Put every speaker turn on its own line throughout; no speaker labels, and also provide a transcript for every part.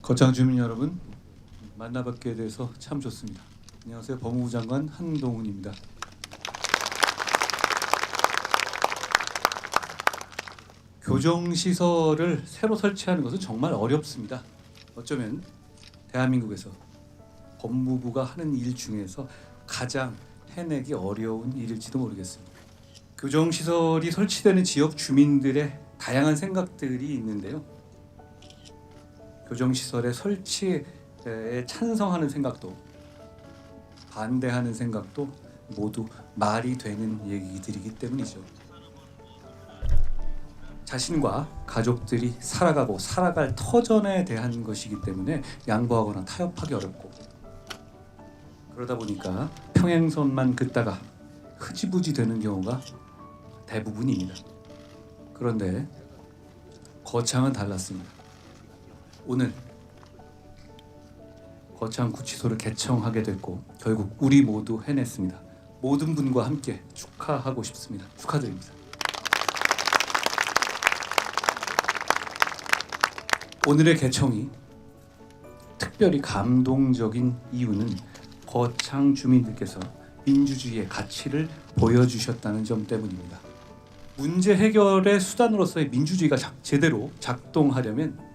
거창 주민 여러분, 만나뵙게 돼서 참 좋습니다. 안녕하세요. 법무부 장관 한동훈입니다. 교정시설을 새로 설치하는 것은 정말 어렵습니다. 어쩌면 대한민국에서 법무부가 하는 일 중에서 가장 해내기 어려운 일일지도 모르겠습니다. 교정시설이 설치되는 지역 주민들의 다양한 생각들이 있는데요. 교정시설의 설치에 찬성하는 생각도 반대하는 생각도 모두 말이 되는 얘기들이기 때문이죠. 자신과 가족들이 살아가고 살아갈 터전에 대한 것이기 때문에 양보하거나 타협하기 어렵고, 그러다 보니까 평행선만 긋다가 흐지부지 되는 경우가 대부분입니다. 그런데 거창은 달랐습니다. 오늘 거창구치소를 개청하게 됐고 결국 우리 모두 해냈습니다. 모든 분과 함께 축하하고 싶습니다. 축하드립니다. 오늘의 개청이 특별히 감동적인 이유는 거창 주민들께서 민주주의의 가치를 보여주셨다는 점 때문입니다. 문제 해결의 수단으로서의 민주주의가 제대로 작동하려면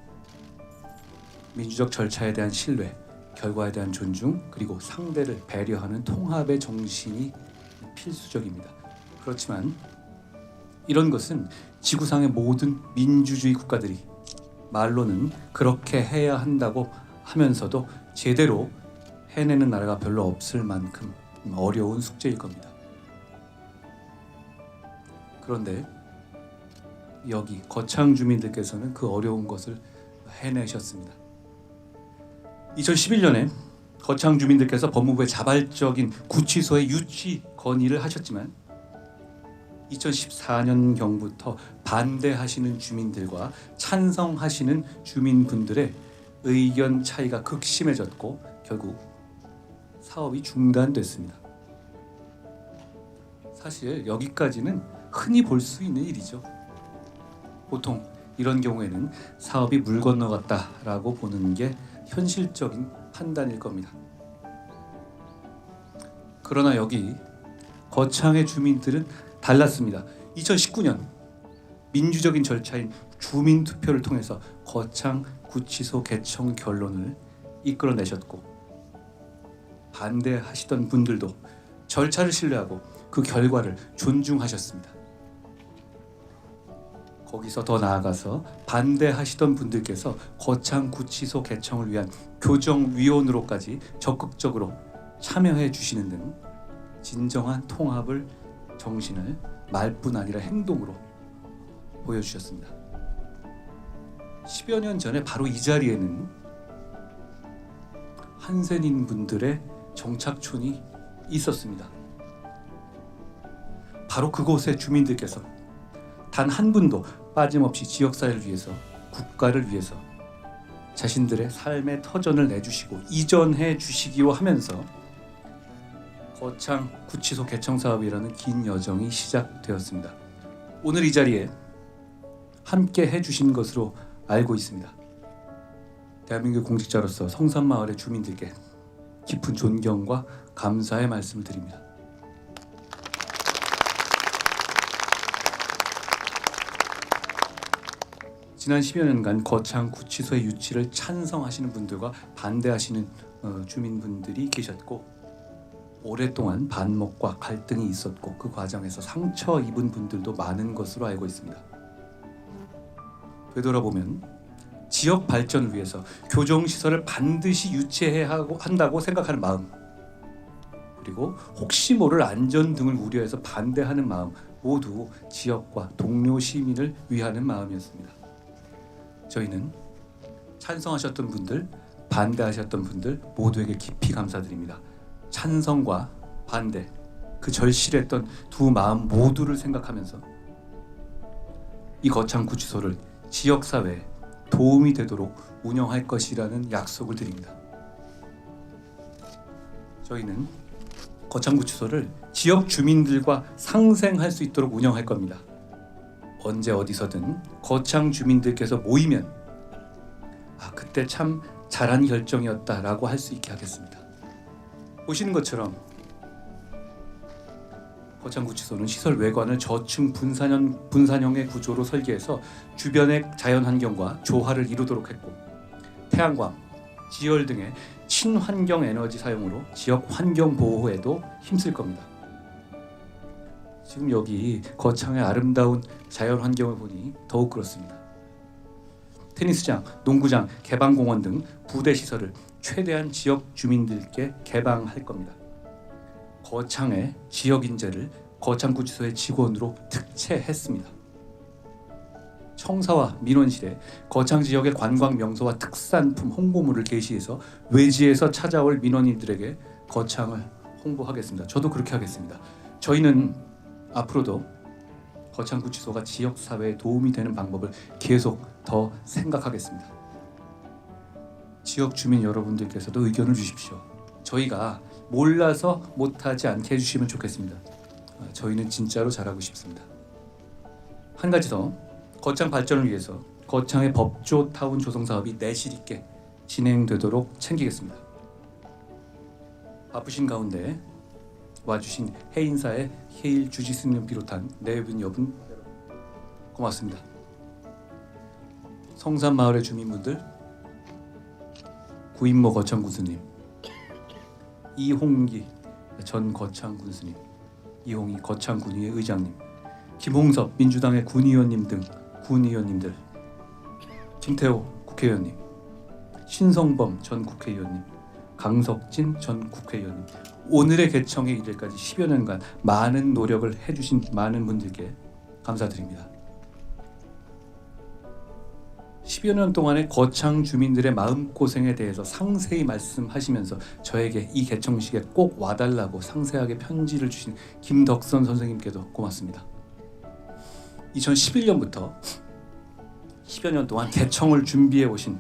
민주적 절차에 대한 신뢰, 결과에 대한 존중, 그리고 상대를 배려하는 통합의 정신이 필수적입니다. 그렇지만 이런 것은 지구상의 모든 민주주의 국가들이 말로는 그렇게 해야 한다고 하면서도 제대로 해내는 나라가 별로 없을 만큼 어려운 숙제일 겁니다. 그런데 여기 거창 주민들께서는 그 어려운 것을 해내셨습니다. 2011년에 거창 주민들께서 법무부의 자발적인 구치소의 유치 건의를 하셨지만 2014년경부터 반대하시는 주민들과 찬성하시는 주민분들의 의견 차이가 극심해졌고 결국 사업이 중단됐습니다. 사실 여기까지는 흔히 볼 수 있는 일이죠. 보통 이런 경우에는 사업이 물 건너갔다라고 보는 게 현실적인 판단일 겁니다. 그러나 여기 거창의 주민들은 달랐습니다. 2019년 민주적인 절차인 주민투표를 통해서 거창 구치소 개청 결론을 이끌어내셨고, 반대하시던 분들도 절차를 신뢰하고 그 결과를 존중하셨습니다. 거기서 더 나아가서 반대하시던 분들께서 거창 구치소 개청을 위한 교정위원으로까지 적극적으로 참여해 주시는 등 진정한 통합을 정신을 말뿐 아니라 행동으로 보여주셨습니다. 10여 년 전에 바로 이 자리에는 한센인 분들의 정착촌이 있었습니다. 바로 그곳의 주민들께서 단 한 분도 빠짐없이 지역사회를 위해서, 국가를 위해서 자신들의 삶의 터전을 내주시고 이전해 주시기로 하면서 거창 구치소 개청 사업이라는 긴 여정이 시작되었습니다. 오늘 이 자리에 함께 해주신 것으로 알고 있습니다. 대한민국 공직자로서 성산마을의 주민들께 깊은 존경과 감사의 말씀을 드립니다. 지난 10여 년간 거창 구치소의 유치를 찬성하시는 분들과 반대하시는 주민분들이 계셨고, 오랫동안 반목과 갈등이 있었고 그 과정에서 상처 입은 분들도 많은 것으로 알고 있습니다. 되돌아보면 지역 발전을 위해서 교정시설을 반드시 유치해야 한다고 생각하는 마음, 그리고 혹시 모를 안전 등을 우려해서 반대하는 마음, 모두 지역과 동료 시민을 위하는 마음이었습니다. 저희는 찬성하셨던 분들, 반대하셨던 분들 모두에게 깊이 감사드립니다. 찬성과 반대, 그 절실했던 두 마음 모두를 생각하면서 이 거창 구치소를 지역사회에 도움이 되도록 운영할 것이라는 약속을 드립니다. 저희는 거창 구치소를 지역 주민들과 상생할 수 있도록 운영할 겁니다. 언제 어디서든 거창 주민들께서 모이면 그때 참 잘한 결정이었다라고 할 수 있게 하겠습니다. 보시는 것처럼 거창구치소는 시설 외관을 저층 분산형의 구조로 설계해서 주변의 자연환경과 조화를 이루도록 했고, 태양광, 지열 등의 친환경 에너지 사용으로 지역 환경 보호에도 힘쓸 겁니다. 지금 여기 거창의 아름다운 자연 환경을 보니 더욱 그렇습니다. 테니스장, 농구장, 개방공원 등 부대 시설을 최대한 지역 주민들께 개방할 겁니다. 거창의 지역 인재를 거창구치소의 직원으로 특채했습니다. 청사와 민원실에 거창 지역의 관광 명소와 특산품 홍보물을 게시해서 외지에서 찾아올 민원인들에게 거창을 홍보하겠습니다. 저도 그렇게 하겠습니다. 저희는 앞으로도 거창구치소가 지역사회에 도움이 되는 방법을 계속 더 생각하겠습니다. 지역 주민 여러분들께서도 의견을 주십시오. 저희가 몰라서 못하지 않게 해주시면 좋겠습니다. 저희는 진짜로 잘하고 싶습니다. 한 가지 더, 거창 발전을 위해서 거창의 법조타운 조성 사업이 내실 있게 진행되도록 챙기겠습니다. 바쁘신 가운데 와주신 해인사의 해일 주지스님 비롯한 내분 여분 고맙습니다. 성산마을의 주민분들, 구인모 거창군수님, 이홍기 전 거창군수님, 이홍희 거창군의회 의장님, 김홍섭 민주당의 군의원님 등 군의원님들, 김태호 국회의원님, 신성범 전 국회의원님, 강석진 전 국회의원님, 오늘의 개청에 이르기까지 10여 년간 많은 노력을 해주신 많은 분들께 감사드립니다. 10여 년 동안의 거창 주민들의 마음고생에 대해서 상세히 말씀하시면서 저에게 이 개청식에 꼭 와달라고 상세하게 편지를 주신 김덕선 선생님께도 고맙습니다. 2011년부터 10여 년 동안 개청을 준비해 오신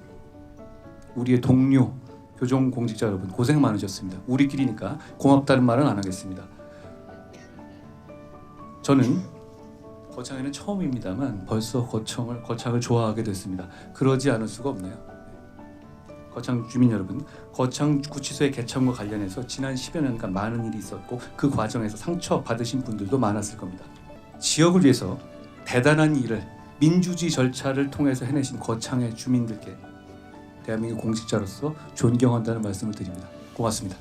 우리의 동료 교정 공직자 여러분, 고생 많으셨습니다. 우리끼리니까 고맙다는 말은 안 하겠습니다. 저는 거창에는 처음입니다만 벌써 거창을 좋아하게 됐습니다. 그러지 않을 수가 없네요. 거창 주민 여러분, 거창구치소의 개청과 관련해서 지난 10여 년간 많은 일이 있었고 그 과정에서 상처 받으신 분들도 많았을 겁니다. 지역을 위해서 대단한 일을 민주주의 절차를 통해서 해내신 거창의 주민들께 대한민국 공직자로서 존경한다는 말씀을 드립니다. 고맙습니다.